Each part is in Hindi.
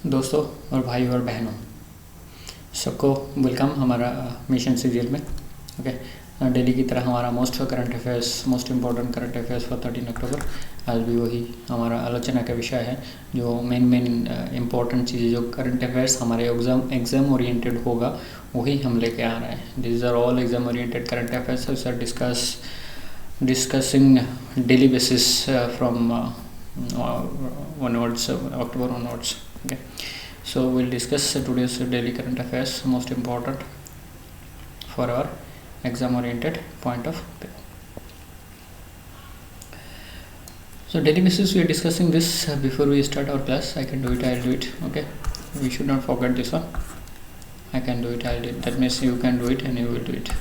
दोस्तों और भाई और बहनों, सबको वेलकम हमारा मिशन सीरियल में। ओके, डेली की तरह हमारा most important current affairs for 13 अक्टूबर। आज भी वही हमारा आलोचना का विषय है, जो मेन इम्पोर्टेंट चीज़ें जो करंट अफेयर्स हमारे एग्ज़ाम ओरिएंटेड होगा वही हम लेके आ रहे हैं। This are all exam oriented current affairs are discussing daily basis from onwards, October onwards. Okay, so we'll discuss today's daily current affairs, most important for our exam oriented point of view. So daily basis we are discussing this before we start our class. I can do it, I'll do it. Okay, we should not forget this one. I can do it, I'll do it. That means you can do it and you will do it.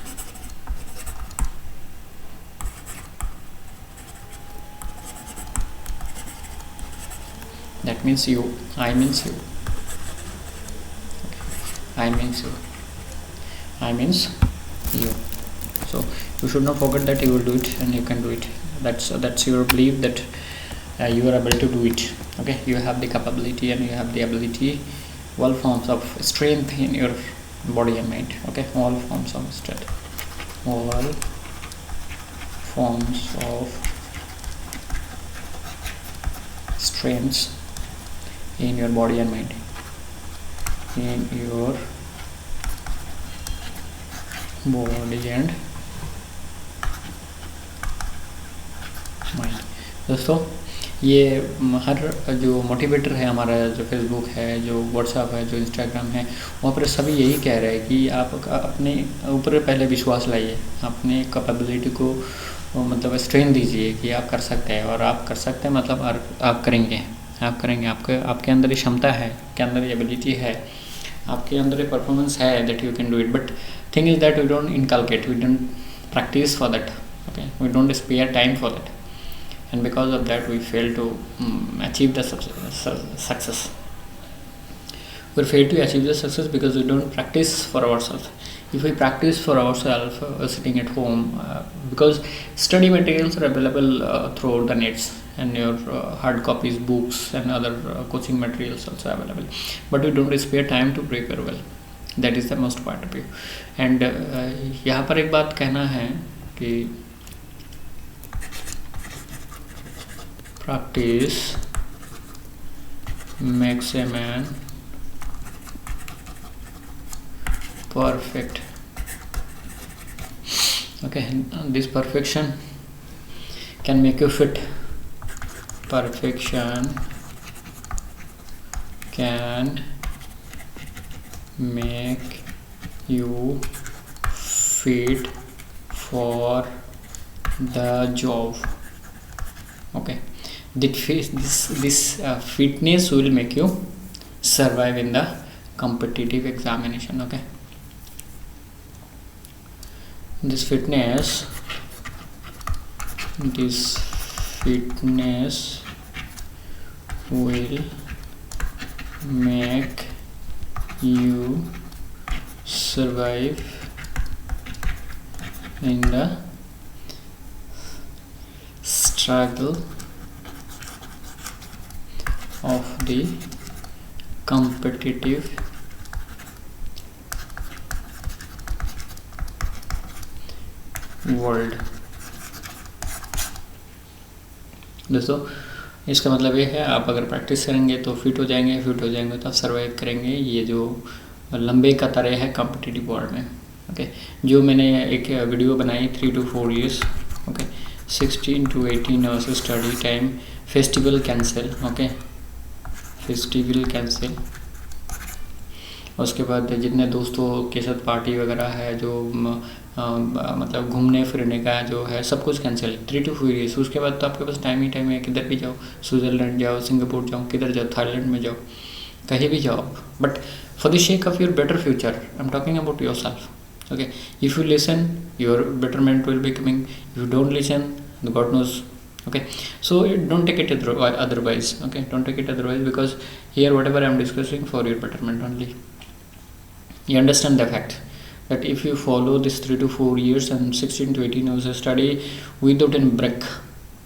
That means you, I means you, I means you, I means you. So you should not forget that you will do it and you can do it. That's your belief that you are able to do it. Okay, you have the capability and you have the ability, all forms of strength in your body and mind. Okay, all forms of strength, all forms of strengths in your body and mind, in your body and mind. दोस्तों, ये हर जो मोटिवेटर है हमारा, जो फेसबुक है, जो व्हाट्सएप है, जो इंस्टाग्राम है, वहाँ पर सभी यही कह रहे हैं कि आप अपने ऊपर पहले विश्वास लाइए, अपने कैपेबिलिटी को मतलब स्ट्रेंथ दीजिए कि आप कर सकते हैं। और आप कर सकते हैं मतलब आप करेंगे, आपके अंदर ये क्षमता है, आपके अंदर ये एबिलिटी है, आपके अंदर ये परफॉर्मेंस है, that you can do it. But thing is that we don't inculcate, we don't practice for that. Okay, we don't spare time for that, and because of that we fail to achieve the success. We fail to achieve the success because we don't practice for ourselves. If we practice for ourselves sitting at home, because study materials are available throughout the nets, and your hard copies, books and other coaching materials also available, but we don't spare time to prepare well. That is the most part of it. And यहाँ पर एक बात कहना है कि practice makes a man perfect. Okay, this perfection can make you fit. Perfection can make you fit for the job. Okay, this fitness will make you survive in the competitive examination. Okay, this fitness will make you survive in the struggle of the competitive world. दोस्तों, इसका मतलब ये है, आप अगर प्रैक्टिस करेंगे तो फिट हो जाएंगे तो आप सर्वाइव करेंगे ये जो लंबे कतारें है कॉम्पिटिटिव वर्ल्ड में। ओके, जो मैंने एक वीडियो बनाई 3 to 4 years, okay, 16 to 18 hours study time, festival cancel. Okay, festival cancel. उसके बाद जितने दोस्तों के साथ पार्टी वगैरह है, जो मतलब घूमने फिरने का जो है, सब कुछ कैंसिल 3 to 4 years। उसके बाद तो आपके पास टाइम है, किधर भी जाओ, स्विट्ज़रलैंड जाओ, सिंगापुर जाओ, किधर जाओ, थाईलैंड में जाओ, कहीं भी जाओ। But for the shake of your better future, I am talking about your self. Okay, if you listen, your betterment will be coming. If you don't listen, God knows. Okay, so don't take it otherwise. Okay, don't take it otherwise, because here whatever I am discussing for your betterment only. You understand the fact that if you follow this 3 to 4 years and 16 to 18 hours study without any break,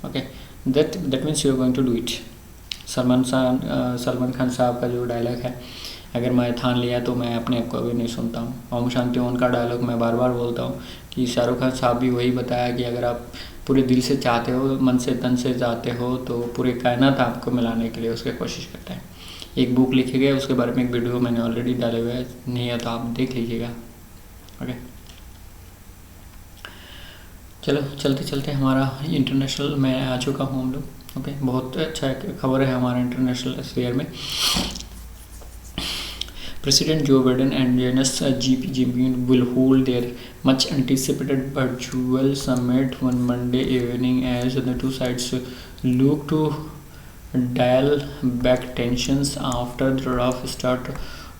okay, that means you are going to do it. Salman Khan साहब का जो डायलॉग है, अगर मैं ठान लिया तो मैं अपने आप को भी नहीं सुनता हूँ। ओम शांति ओम का डायलॉग मैं बार बार बोलता हूँ कि शाहरुख खान साहब भी वही बताया कि अगर आप पूरे दिल से चाहते हो, मन से तन से चाहते हो, तो पूरे कायनात आपको मिलाने के लिए उसकी कोशिश करता है। एक बुक लिखी गई, उसके बारे में एक वीडियो मैंने ऑलरेडी डाले हुए है, नहीं है तो आप देख लीजिएगा। ओके, चलो चलते चलते हमारा इंटरनेशनल में आ चुका हूँ हम लोग। ओके, बहुत अच्छा खबर है हमारा इंटरनेशनल स्फीयर में। President Joe Biden and Chinese Xi Jinping will hold their much anticipated virtual summit on Monday evening as the two sides look to dial back tensions after the rough start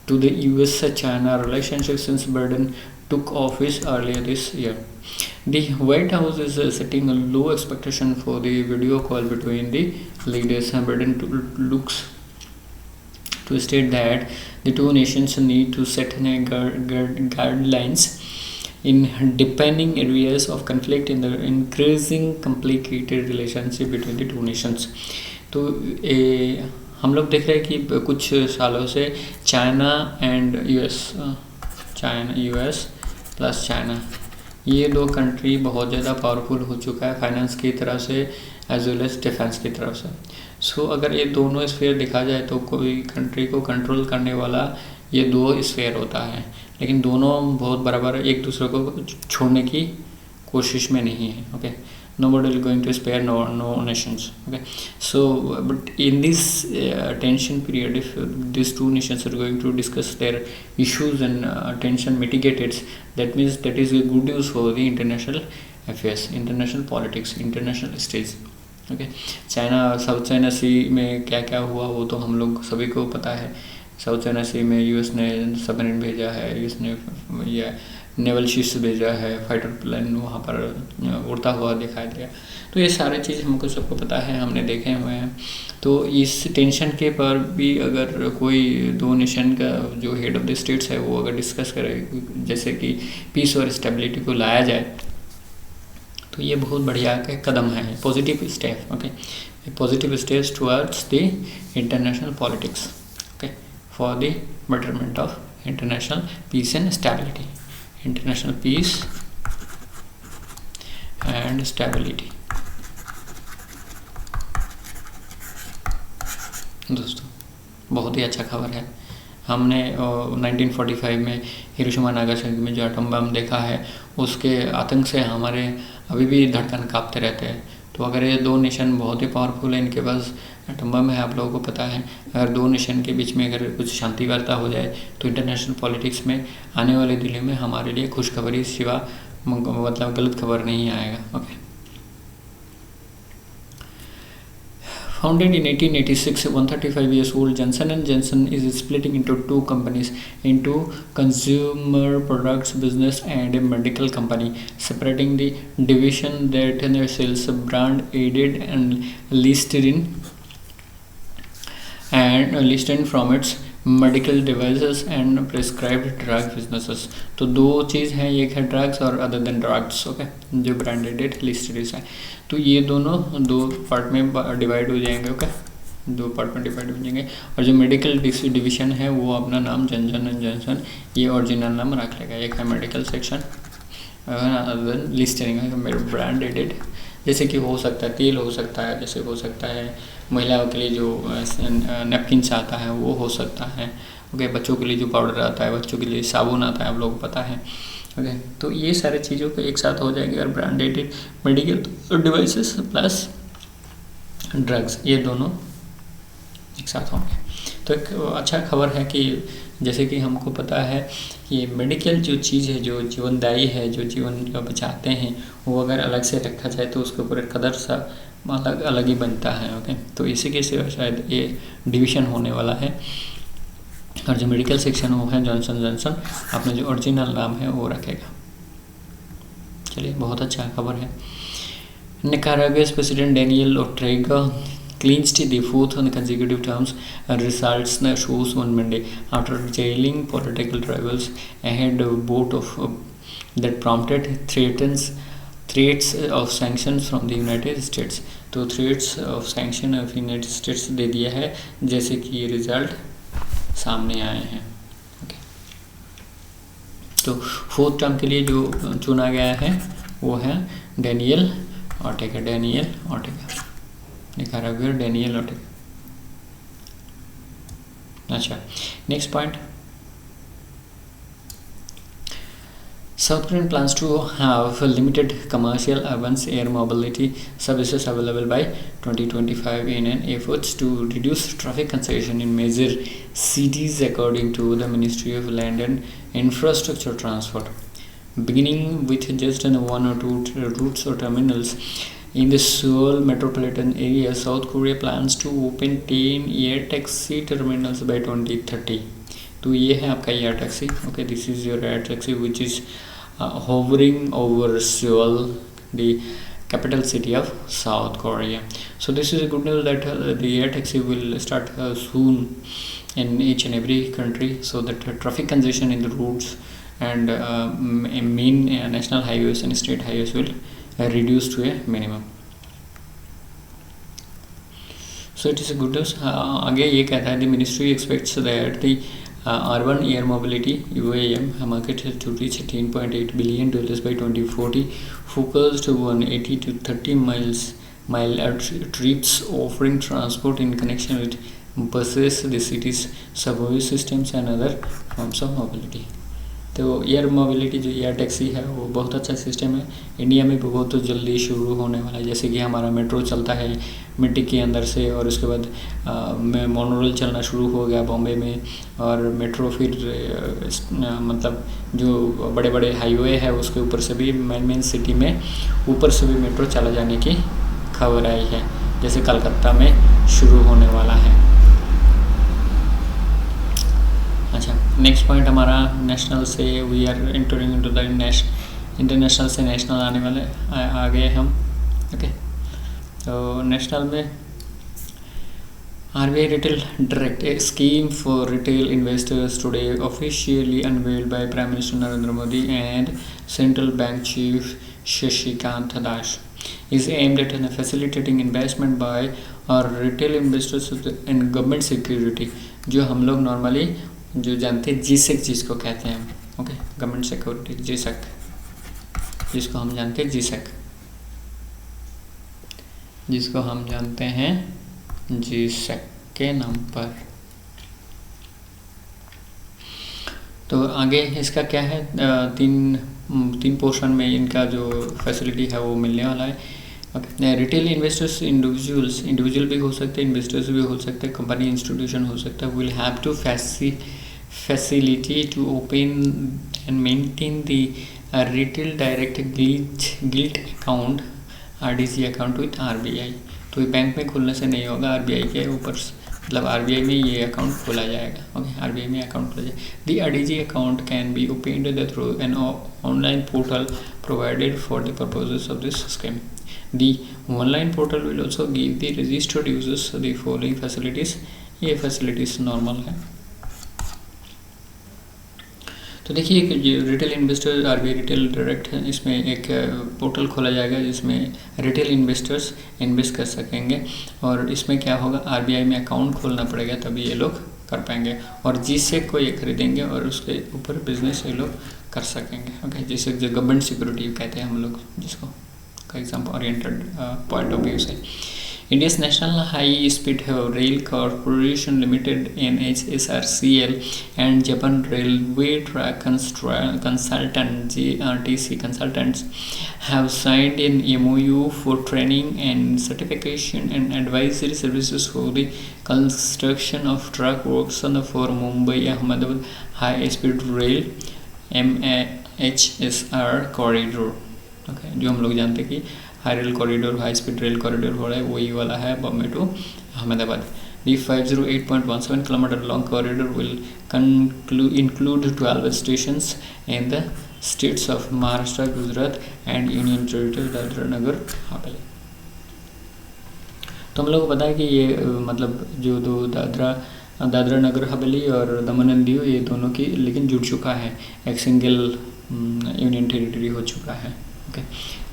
to the US-China relationship since Biden took office earlier this year. The White House is setting a low expectation for the video call between the leaders. Biden looks to state that the two nations need to set guidelines in depending areas of conflict in the increasing complicated relationship between the two nations. तो हम लोग देख रहे हैं कि कुछ सालों से China and US plus China, ये दो कंट्री बहुत ज़्यादा पावरफुल हो चुका है फाइनेंस की तरफ से एज वेल एज डिफेंस की तरफ से। सो अगर ये दोनों स्फीयर देखा जाए तो कोई कंट्री को कंट्रोल करने वाला ये दो स्फीयर होता है, लेकिन दोनों बहुत बराबर एक दूसरे को छोड़ने की कोशिश में नहीं है। Okay, nobody is going to spare no nations. Okay, so but in this tension period, if these two nations are going to discuss their issues and tension mitigated, that means that is a good news for the international affairs, international politics, international stage. Okay, China South China sea में क्या क्या हुआ वो तो हम लोग सभी को पता है। साउथ चाइना सी में यूएस ने सबमरीन भेजा है, यूएस ने या नेवल शिप्स भेजा है, फाइटर प्लेन वहाँ पर उड़ता हुआ दिखाई दिया। तो ये सारे चीज़ हमको सबको पता है, हमने देखे हुए हैं। तो इस टेंशन के पर भी अगर कोई दो नेशन का जो हेड ऑफ द स्टेट्स है वो अगर डिस्कस करे जैसे कि पीस और स्टेबिलिटी को लाया जाए, तो ये बहुत बढ़िया कदम है, positive step. Okay, positive steps towards the international politics, okay, for the betterment of international peace and stability, international peace and stability. दोस्तों, बहुत ही अच्छा खबर है। हमने 1945 में हिरोशिमा नागासाकी में जो एटम बम देखा है, उसके आतंक से हमारे अभी भी धड़कन कांपते रहते हैं। तो अगर ये दो नेशन बहुत ही पावरफुल है, इनके पास एटम बम है, आप लोगों को पता है, अगर दो नेशन के बीच में अगर कुछ शांति वार्ता हो जाए तो इंटरनेशनल पॉलिटिक्स में आने वाले दिनों में हमारे लिए खुशखबरी सिवा मतलब गलत खबर नहीं आएगा। Okay, Founded in 1886, 135-year-old Johnson & Johnson is splitting into two companies, into consumer products business and a medical company, separating the division that sells brand aided and Listerine from its medical devices and prescribed drug businesses. तो दो चीज़ हैं, एक है ड्रग्स और अदर देन ड्रग्स। ओके, जो ब्रांडेड लिस्टरीज है, तो ये दोनों दो पार्ट में डिवाइड हो जाएंगे। ओके, दो पार्ट में डिवाइड हो जाएंगे। और जो मेडिकल डिवीजन है वो अपना नाम जॉनसन एंड जॉनसन ये ओरिजिनल नाम रख लेगा। एक है medical section, other than Listerine branded, जैसे कि हो सकता है तेल हो सकता है, जैसे हो सकता है महिलाओं के लिए जो नैपकिन्स आता है वो हो सकता है। ओके, बच्चों के लिए जो पाउडर आता है, बच्चों के लिए साबुन आता है, आप लोगों को पता है। ओके, तो ये सारे चीज़ों को एक साथ हो जाएंगे और branded medical devices plus drugs ये दोनों एक साथ होंगे। तो एक अच्छा खबर है कि जैसे कि हमको पता है कि मेडिकल जो चीज़ है, जो जीवनदायी है, जो जीवन बचाते हैं, वो अगर अलग से रखा जाए तो उसके ऊपर एक कदर सा अलग ही बनता है। ओके, तो इसी के सिवा शायद ये डिवीज़न होने वाला है। और जो मेडिकल सेक्शन वो है जॉनसन जॉनसन अपने जो ओरिजिनल नाम है वो रखेगा। चलिए, बहुत अच्छा खबर है। Nicaragua's president Daniel Ortega clinched the fourth consecutive terms results shows on Monday after jailing political rivals ahead of vote of that prompted threats of sanctions from the United States। तो threats of sanction of United States दे दिया है, जैसे कि ये रिजल्ट सामने आए हैं। ओके, तो फोर्थ टर्म के लिए जो चुना गया है वो है डेनियल ऑर्टेगा। डेनियल ऑर्टेगा लिखा रहा है, डेनियल ऑर्टेगा। अच्छा, next point, South Korea plans to have limited commercial urban air mobility services available by 2025 in an effort to reduce traffic congestion in major cities, according to the Ministry of Land and Infrastructure Transport. Beginning with just one or two routes or terminals in the Seoul metropolitan area, South Korea plans to open 10 air taxi terminals by 2030. तो ये है आपका air taxi. Okay, this is your air taxi which is hovering over Seoul, the capital city of South Korea. So this is a good news that the air taxi will start soon in each and every country, so that traffic congestion in the routes and main national highways and state highways will reduce to a minimum. So it is a good news. आगे ये कहता है, the ministry expects that the urban air mobility UAM market to reach $10.8 billion by 2040, focused on 80 to 30 mile trips, offering transport in connection with buses, the city's subway systems and other forms of mobility. तो एयर मोबिलिटी जो एयर टैक्सी है वो बहुत अच्छा सिस्टम है, इंडिया में भी बहुत जल्दी शुरू होने वाला है। जैसे कि हमारा मेट्रो चलता है मिट्टी के अंदर से, और उसके बाद मोनोरेल चलना शुरू हो गया बॉम्बे में, और मेट्रो फिर मतलब जो बड़े बड़े हाईवे है उसके ऊपर से भी मेन सिटी में ऊपर से भी मेट्रो चला जाने की खबर आई है, जैसे कलकत्ता में शुरू होने वाला है। अच्छा, नेक्स्ट पॉइंट हमारा नेशनल से we are entering into the international से नेशनल आने वाले आ गए हम। ओके, तो नेशनल में RBI Retail Direct, a scheme for retail investors, today officially unveiled by Prime Minister Narendra Modi and Central Bank Chief Shashikant Dash, is aimed at facilitating investment by our retail investors in government security, जो हम लोग नॉर्मली जो जानते हैं जीसेक जिसको कहते हैं। ओके, गवर्नमेंट सिक्योरिटी जीसेक, जिसको हम जानते हैं जीसेक, जिसको हम जानते हैं जीसेक के नाम पर। तो आगे इसका क्या है, तीन पोर्शन में इनका जो फैसिलिटी है वो मिलने वाला है। ओके, रिटेल इन्वेस्टर्स इंडिविजुअल भी हो सकते हैं, इन्वेस्टर्स भी हो सकते हैं, कंपनी इंस्टीट्यूशन हो सकता है, will have to facility to open and maintain the retail direct gilt account RDC account with RBI। तो ये बैंक में खोलने से नहीं होगा, RBI के ऊपर मतलब RBI में ये अकाउंट खोला जाएगा। ओके, RBI में अकाउंट खोला जाएगा। The RDG account can be opened through an online portal provided for the purposes of this scheme. The online portal will also give the registered users the following facilities। ये फैसिलिटीज़ नॉर्मल है। तो देखिए कि retail investor RBI retail direct है, इसमें एक पोर्टल खोला जाएगा जिसमें रिटेल इन्वेस्टर्स इन्वेस्ट कर सकेंगे, और इसमें क्या होगा, RBI में अकाउंट खोलना पड़ेगा तभी ये लोग कर पाएंगे, और जीसेक को ये खरीदेंगे और उसके ऊपर बिजनेस ये लोग कर सकेंगे। ओके, जैसे जो गवर्नमेंट सिक्योरिटी कहते हैं हम लोग जिसको, का example oriented point of view से। India's National High Speed Rail Corporation Limited NHSRCL and Japan Railway Track Consultant JRTC Consultants have signed an MOU for training and certification and advisory services for the construction of track works for Mumbai Ahmedabad High Speed Rail MHSR corridor। Okay, जो हम लोग जानते हैं कि high rail corridor, high speed rail corridor हो रहा है, वही वाला है Bombay to Ahmedabad. The 508.17 km long corridor will include 12 stations in the states of Maharashtra, Gujarat and Union Territory Dadra Nagar Haveli. तो हम लोग को पता है कि ये मतलब जो दो दादरा नगर हवेली और दमन एंड दीव ये दोनों की लेकिन जुड़ चुका है, एक सिंगल यूनियन टेरिटरी हो चुका है। ओके,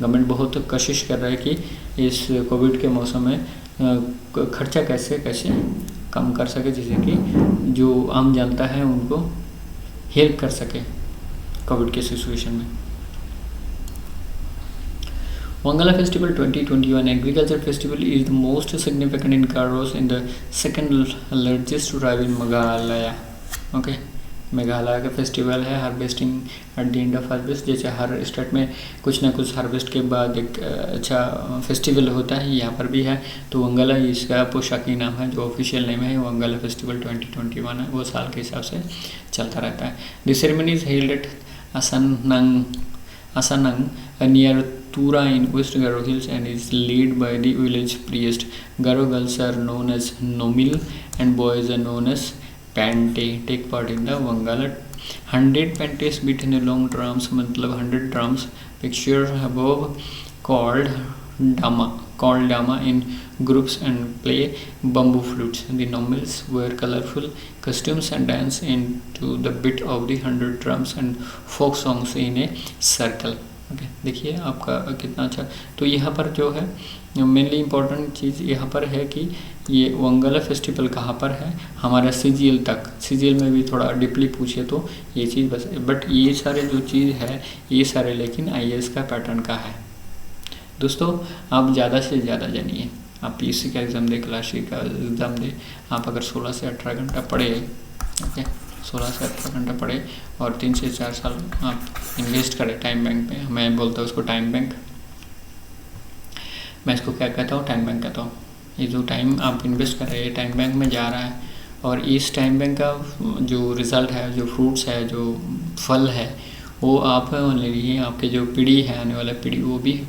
गवर्नमेंट बहुत कोशिश कर रहा है कि इस कोविड के मौसम में खर्चा कैसे कम कर सके, जिससे कि जो आम जनता है उनको हेल्प कर सके कोविड के सिचुएशन में। Wangala Festival 2021 Agriculture Festival is the most significant in Garos in the second largest tribe in Meghalaya. Okay, Meghalaya का फेस्टिवल है harvesting at the end of harvest. जैसे हर स्टेट में कुछ ना कुछ हार्वेस्ट के बाद एक अच्छा फेस्टिवल होता है, यहाँ पर भी है। तो वंगला इसका पोशाकी नाम है, जो ऑफिशियल नेम है वंगला फेस्टिवल 2021 है, वो साल के हिसाब से चलता रहता है। The ceremony is held at Asanang near Tura in West Garo Hills and is led by the village priest. Garo girls are known as Nomil and boys are known as Pante take part in the Wangala. 100 pantes beat in the long drums, मतलब 100 drums picture above called dama in groups and play bamboo flutes. The Nomils wear colorful costumes and dance into the beat of the 100 drums and folk songs in a circle. Okay, देखिए आपका कितना अच्छा। तो यहाँ पर जो है मेनली इम्पोर्टेंट चीज़ यहाँ पर है कि ये वंगला फेस्टिवल कहाँ पर है, हमारा सीजीएल तक। सीजीएल में भी थोड़ा डीपली पूछे तो ये चीज़ बस, बट ये सारे जो चीज़ है ये सारे लेकिन आईएएस का पैटर्न का है। दोस्तों आप ज़्यादा से ज़्यादा जानिए, आप पीएससी का एग्ज़ाम दे, क्लासिक का एग्ज़ाम दे, आप अगर 16 से 18 घंटा पढ़े, ओके 16 से 18 घंटा पढ़े और 3 से 4 साल आप इन्वेस्ट करें टाइम बैंक में। मैं बोलता हूँ उसको टाइम बैंक, मैं इसको क्या कहता हूँ, टाइम बैंक कहता हूँ। ये जो टाइम आप इन्वेस्ट कर रहे हैं टाइम बैंक में जा रहा है, और इस टाइम बैंक का जो रिज़ल्ट है, जो फ्रूट्स है, जो फल है, वो आप ले लीजिए। आपके जो पीढ़ी है, आने वाला पीढ़ी, वो भी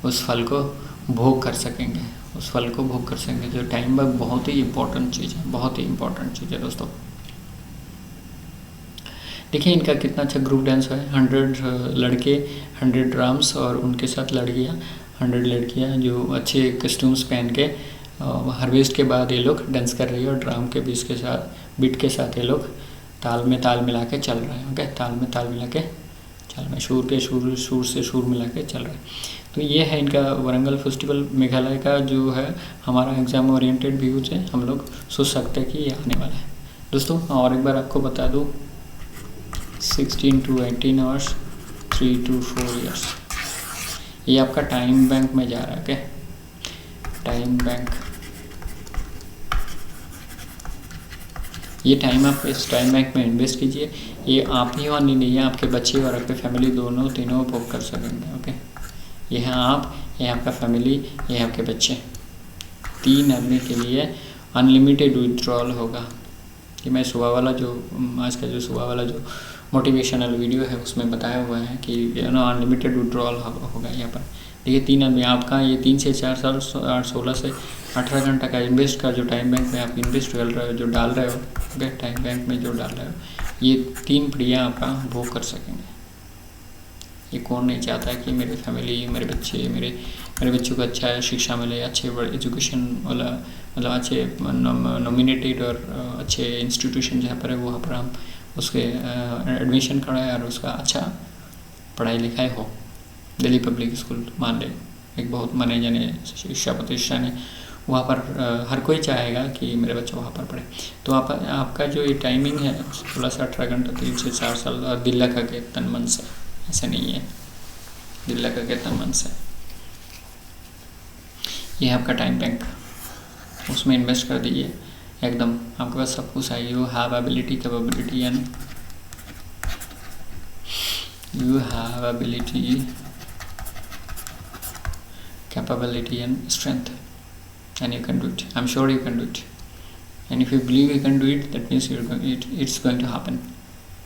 उस फल को भोग कर सकेंगे, उस फल को भोग कर सकेंगे। जो टाइम बैंक बहुत ही इम्पोर्टेंट चीज़ है, बहुत ही इम्पोर्टेंट चीज़ है दोस्तों। देखिए इनका कितना अच्छा ग्रुप डांस है। 100 लड़के, 100 ड्राम्स और उनके साथ लड़कियाँ, 100 लड़कियाँ जो अच्छे कस्ट्यूम्स पहन के हार्वेस्ट के बाद ये लोग डांस कर रही है, और ड्राम के बीट के साथ ये लोग ताल में ताल मिला के चल रहे हैं। ओके, ताल में ताल मिला के चल रहे हैं, सुर से सुर मिला के चल रहे हैं। तो ये है इनका वरंगल फेस्टिवल मेघालय का जो है। हमारा एग्ज़ाम ओरिएंटेड व्यूज है, हम लोग सोच सकते हैं कि ये आने वाला है दोस्तों। और एक बार आपको बता दूँ, 16 to 18 आवर्स, 3 to 4 ईयर्स, ये आपका टाइम बैंक में जा रहा है। ओके, टाइम बैंक, ये टाइम आप इस टाइम बैंक में इन्वेस्ट कीजिए। ये आप ही और नहीं है, आपके बच्चे और आपके फैमिली दोनों तीनों भोग कर सकेंगे। ओके, ये है आप, ये आपका फैमिली, ये आपके बच्चे, 3 आदमी के लिए अनलिमिटेड विड्रॉल होगा। कि मैं सुबह वाला जो आज का जो सुबह वाला जो मोटिवेशनल वीडियो है उसमें बताया हुआ है कि अनलिमिटेड विड्रॉल होगा यहाँ पर। देखिए 3 आदमी आपका, ये 3 से 4 साल 16 से 18 घंटा का इन्वेस्ट का जो टाइम बैंक में आप इन्वेस्ट कर रहे हो, जो डाल रहे हो, ओके टाइम बैंक में जो डाल रहे हो, ये 3 पीढ़ियाँ आपका भोग कर सकेंगे। ये कौन नहीं चाहता है कि मेरी फैमिली, मेरे बच्चे, मेरे बच्चों को अच्छा शिक्षा मिले, अच्छे एजुकेशन वाला, मतलब अच्छे नॉमिनेटेड और अच्छे इंस्टीट्यूशन जहाँ पर है वहाँ पर हम उसके एडमिशन कराएं और उसका अच्छा पढ़ाई लिखाई हो। दिल्ली पब्लिक स्कूल मान ले, एक बहुत माने जाने शिक्षा प्रतिष्ठान है, वहाँ पर हर कोई चाहेगा कि मेरे बच्चे वहाँ पर पढ़े। तो आपका जो ये टाइमिंग है 16 से 18 घंटा, 3 से 4 साल, और दिल लगा के तन मन से, ऐसा नहीं है, दिल लगा के तन मन से। ये है आपका टाइम बैंक, उसमें इन्वेस्ट कर दीजिए एकदम, आपके पास सब कुछ है। You have ability, capability and you have ability, capability and strength, and you can do it. I'm sure you can do it, and if you believe you can do it, that means it's going to happen.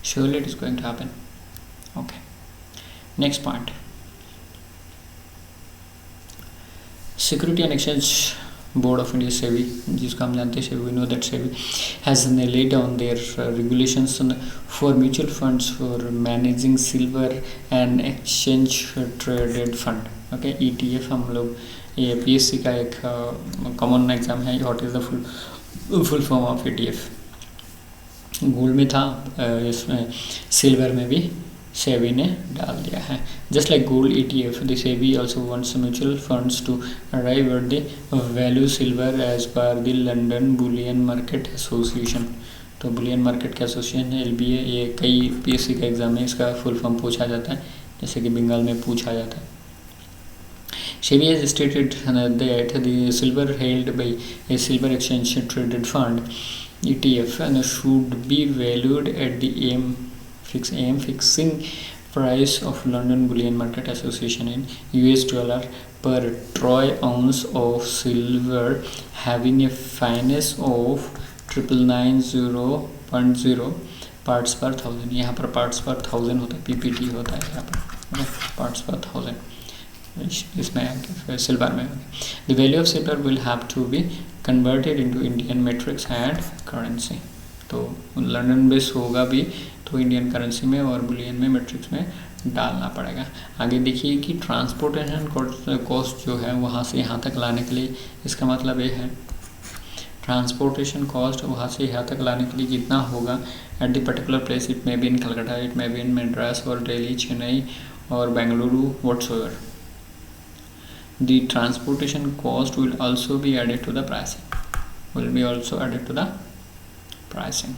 Surely it is going to happen. Okay, next point, Security and Exchange Board of India, SEBI, जिसको हम जानते हैं SEBI, we know that SEBI has laid down their regulations for mutual funds for managing silver and exchange traded fund. Okay, ETF हम लोग, ये PSC का एक कॉमन एग्जाम है, what is the full form of ETF। Gold में था, इसमें सिल्वर में भी सेबी ने डाल दिया है। Just like gold ETF, the SEBI also wants mutual funds to arrive at the value silver as per the London bullion market association. तो बुलियन मार्केट का एसोसिएशन है LBA, ये कई PSC का एग्जाम में इसका फुल फॉर्म पूछा जाता है, जैसे कि बंगाल में पूछा जाता है। SEBI has stated that the silver held by a silver exchange traded fund ETF and should be valued at the AM fixing price of London Bullion Market Association in $, per troy ounce of silver having a fineness of 9990.0 parts per thousand। यहाँ पर parts per thousand होता है, PPT होता है यहाँ पर, parts per thousand इसमें आगे सिल्वर में आगे। The value of silver will have to be converted into Indian metrics and currency. तो लंदन बेस होगा भी तो इंडियन करेंसी में और बुलियन में मेट्रिक्स में डालना पड़ेगा। आगे देखिए कि ट्रांसपोर्टेशन कॉस्ट जो है वहाँ से यहाँ तक लाने के लिए, इसका मतलब ये है ट्रांसपोर्टेशन कॉस्ट वहाँ से यहाँ तक लाने के लिए कितना होगा at the particular place. It may be in Calcutta, it may be in Madras और दिल्ली, चेन्नई और Bengaluru, whatsoever. The transportation cost will also be added to the pricing.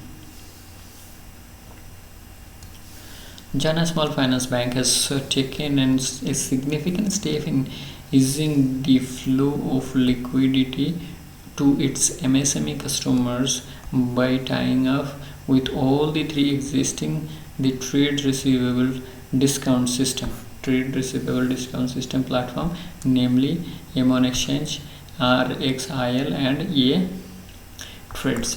Jana Small Finance Bank has taken a significant step in easing the flow of liquidity to its MSME customers by tying up with all the three existing the trade receivable discount system platform, namely M1 Exchange, RXIL and A Trades।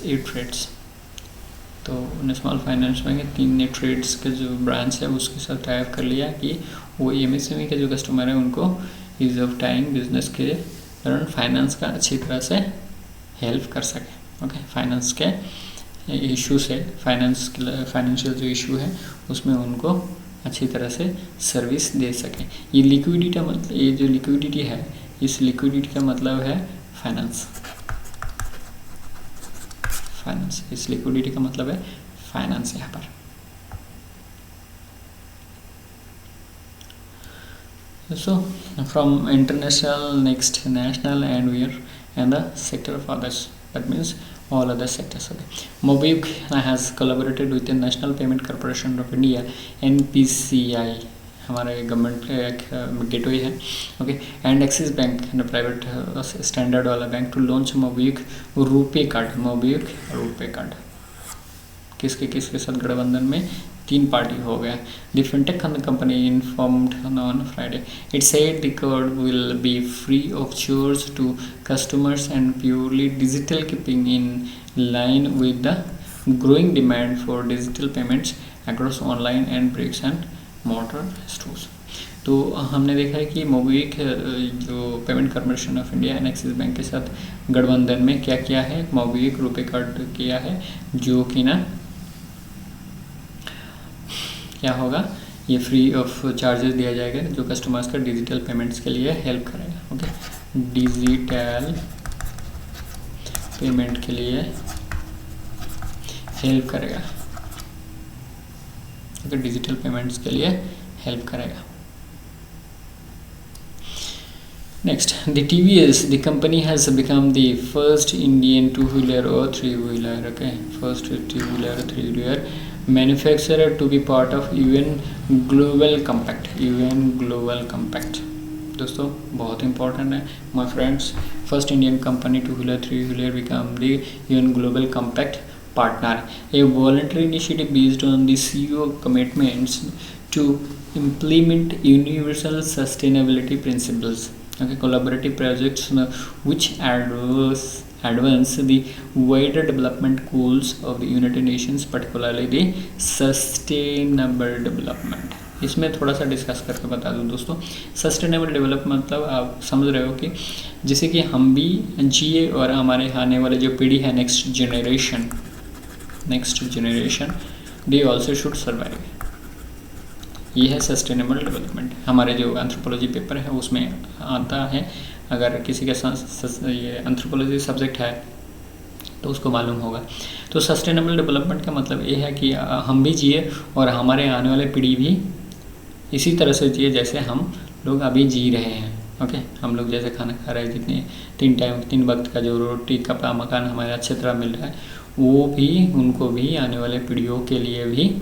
तो स्मॉल फाइनेंस बैंक 3 ट्रेड्स के जो ब्रांच है उसके साथ टाइप कर लिया कि वो MSME के जो कस्टमर है उनको ईज ऑफ टाइम बिजनेस के दौरान फाइनेंस का अच्छी तरह से हेल्प कर सके। ओके, फाइनेंस के इशू से फाइनेंशियल जो इशू है उसमें उनको अच्छी तरह से सर्विस दे सकें। ये लिक्विडिटी का मतलब, ये जो लिक्विडिटी है इस लिक्विडिटी का मतलब है फाइनेंस। इस लिक्विडिटी का मतलब है फाइनेंस यहाँ पर। So from international, next national, and we are in the sector of others. That means all other sectors. Okay. Mobic has collaborated with the National Payment Corporation of India (NPCI). हमारे गवर्नमेंट गेटवे है, okay, and Axis bank private standard वाला bank to launch MobiKwik RuPay card. किसके साथ गठबंधन में 3 पार्टी हो गया। The fintech company informed on Friday it said the card will be free of charge to customers and purely digital, keeping in line with the growing demand for digital payments across online and bricks and mortar stores. तो हमने देखा है कि मोबिक जो payment corporation of India and Axis bank के साथ गठबंधन में क्या किया है, मोबिक रुपे कार्ड किया है, जो कि ना क्या होगा, ये फ्री ऑफ चार्जेस दिया जाएगा जो कस्टमर्स का डिजिटल पेमेंट्स के लिए हेल्प करेगा। ओके, डिजिटल पेमेंट के लिए हेल्प करेगा, डिजिटल पेमेंट्स के लिए हेल्प करेगा। Next, the TVS, the company has become the first Indian 2-wheeler और 3-wheeler, ओके, फर्स्ट 2-wheeler और 3-wheeler manufacturer to be part of UN global compact. दोस्तों बहुत इंपॉर्टेंट है my friends, first Indian company 2-wheeler 3-wheeler become the UN global compact partner, a voluntary initiative based on the CEO commitments to implement universal sustainability principles. Okay, collaborative projects which advance the wider development goals of the United Nations, particularly the sustainable development. इसमें थोड़ा सा डिस्कस करके बता दूँ दोस्तों, सस्टेनेबल डेवलपमेंट मतलब आप समझ रहे हो कि जैसे कि हम भी जिए और हमारे आने वाले जो पीढ़ी है, next generation they also should survive. ये है सस्टेनेबल डेवलपमेंट। हमारे जो एंथ्रोपोलॉजी पेपर है उसमें आता है, अगर किसी के साथ ये एंथ्रोपोलॉजी सब्जेक्ट है तो उसको मालूम होगा। तो सस्टेनेबल डेवलपमेंट का मतलब ये है कि हम भी जिए और हमारे आने वाले पीढ़ी भी इसी तरह से जिए जैसे हम लोग अभी जी रहे हैं। ओके, हम लोग जैसे खाना खा रहे हैं, जितने 3 वक्त का जो रोटी कपड़ा मकान हमारे अच्छी तरह मिल रहा है, वो भी उनको भी आने वाले पीढ़ियों के लिए भी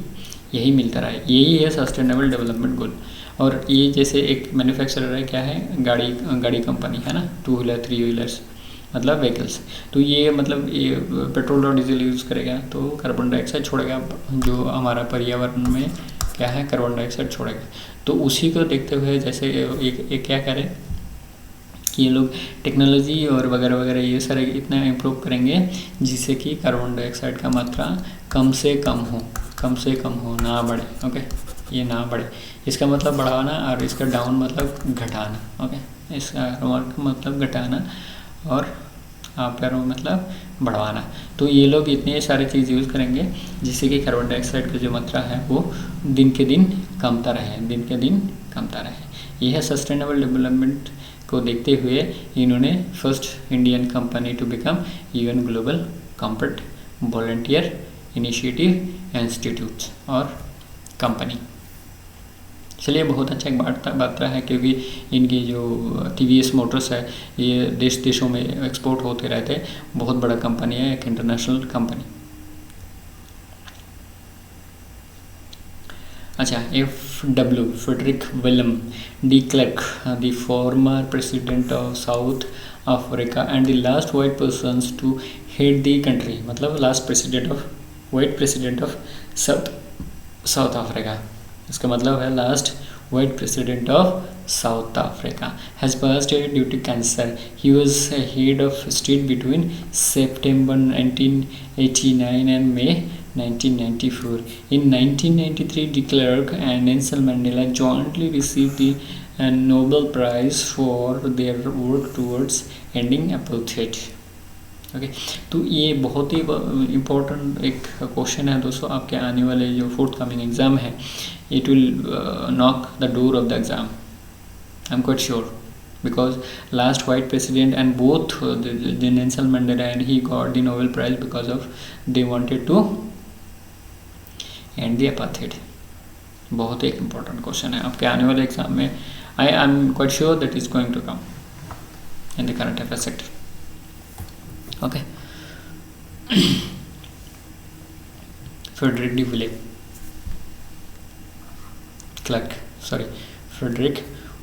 यही मिलता रहा है। यही है सस्टेनेबल डेवलपमेंट गोल। और ये जैसे एक मैन्युफैक्चरर है, क्या है, गाड़ी कंपनी है ना, 2 व्हीलर 3 व्हीलर्स मतलब व्हीकल्स। तो ये मतलब ये पेट्रोल और डीजल यूज़ करेगा तो कार्बन डाइऑक्साइड छोड़ेगा, जो हमारा पर्यावरण में क्या है, कार्बन डाइऑक्साइड छोड़ेगा। तो उसी को देखते हुए जैसे एक क्या करें कि ये लोग टेक्नोलॉजी और वगैरह वगैरह ये सारे इतना इम्प्रूव करेंगे जिससे कि कार्बन डाइऑक्साइड का मात्रा कम से कम हो, ना बढ़े। ओके, ये ना बढ़े, इसका मतलब बढ़ाना, और इसका डाउन मतलब घटाना। ओके, इसका मतलब घटाना और पैरों मतलब बढ़वाना। तो ये लोग इतने सारे चीज़ यूज़ करेंगे जिससे कि कार्बन डाइऑक्साइड की जो मात्रा है वो दिन के दिन कमता रहे। यह है सस्टेनेबल डेवलपमेंट को देखते हुए इन्होंने first Indian company to become UN global compact volunteer initiative institute और कंपनी। चलिए, बहुत अच्छा एक बात है, क्योंकि इनकी जो TVS मोटर्स है ये देशों में एक्सपोर्ट होते रहते हैं, बहुत बड़ा कंपनी है, एक इंटरनेशनल कंपनी। अच्छा, FW Frederick William de Klerk, the former president of South Africa and the last white persons to head the country, मतलब last white president of South Africa. इसका मतलब है last white president of South Africa has passed away due to cancer. He was head of state between September 1989 and May 1994. In 1993, de Klerk and Nelson Mandela jointly received the Nobel Prize for their work towards ending apartheid. Okay, तो ये बहुत ही इम्पोर्टेंट एक क्वेश्चन है दोस्तों, आपके आने वाले जो फोर्थ कमिंग एग्ज़ाम है, it will knock the door of the exam, I am quite sure, because last white president and both Nelson Mandela and he got the Nobel prize because of they wanted to end the apartheid. बहुत एक इम्पोर्टेंट क्वेश्चन है आपके आने वाले एग्जाम में, I am quite sure that is going to come in the current affair sector. Okay. Frederick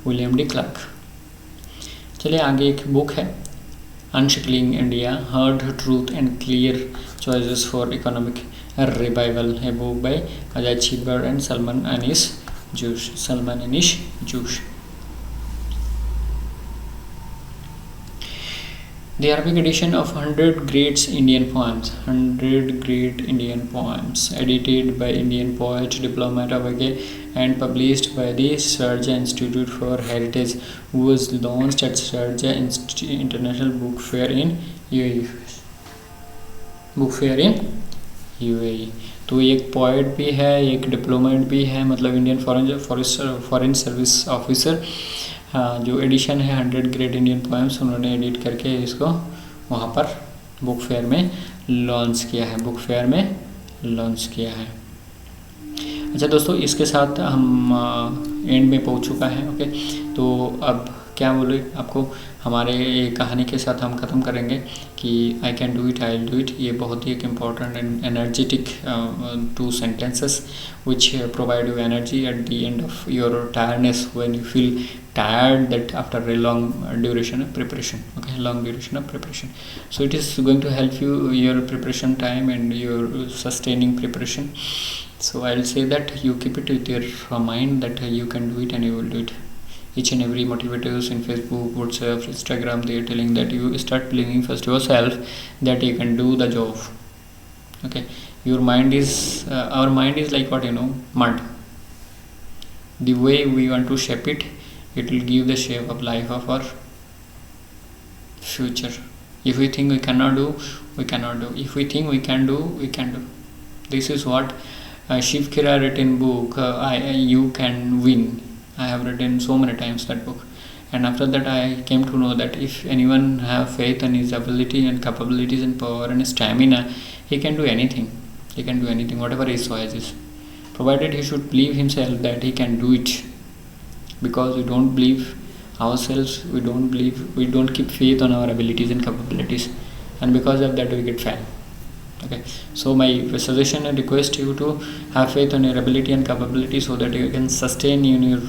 William de Klerk. चलिए आगे एक बुक है, unshackling India, hard truth and clear choices for economic revival, है book by Ajay Chhibber and Salman Anees Soz. The Arabic edition of 100 Great Indian Poems, edited by Indian poet, diplomat away and published by the Sharjah Institute for Heritage, was launched at Sharjah International Book Fair in UAE। तो एक पोइट भी है, एक डिप्लोमेट भी है, मतलब इंडियन फॉरेन सर्विस ऑफिसर। जो एडिशन है 100 ग्रेट इंडियन पोएम्स, उन्होंने एडिट करके इसको वहाँ पर बुक फेयर में लॉन्च किया है। अच्छा दोस्तों, इसके साथ हम एंड में पहुँच चुका है। ओके, तो अब क्या बोले आपको, हमारे कहानी के साथ हम ख़त्म करेंगे कि I can do it, I will do it. ये बहुत ही एक important and energetic 2 sentences which provide you energy at the end of your tiredness when you feel tired, that after a long duration of preparation. So it is going to help you your preparation time and your sustaining preparation. So I will say that you keep it with your mind that you can do it and you will do it. Each and every motivators in Facebook, WhatsApp, Instagram, they are telling that you start believing first yourself that you can do the job. Okay, your mind is our mind is like what, mud. The way we want to shape it, it will give the shape of life of our future. If we think we cannot do, we cannot do. If we think we can do, we can do. This is what Shiv Khera written book, You Can Win. I have written so many times that book, and after that I came to know that if anyone have faith in his ability and capabilities and power and stamina, he can do anything. He can do anything, whatever his choice is, provided he should believe himself that he can do it. Because we don't believe ourselves, we don't keep faith on our abilities and capabilities, and because of that we get failed. Okay, so my suggestion and request you to have faith on your ability and capability, so that you can sustain in your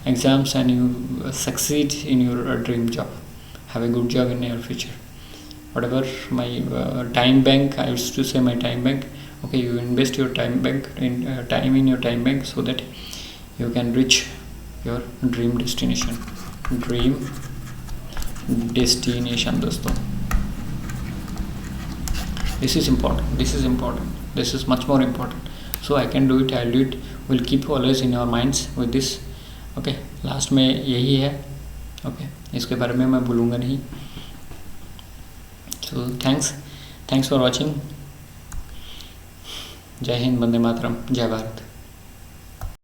exams and you succeed in your dream job, have a good job in your future. Whatever my time bank, I used to say my time bank. Okay, you invest your time bank in time in your time bank, so that you can reach your dream destination. दोस्तों, this is important, this is much more important. So I can do it, I'll do it, will keep always in your minds with this. Okay, last में यही है. ओके, इसके बारे में मैं भूलूंगा नहीं. So thanks for watching. जय हिंद, वंदे मातरम, जय भारत.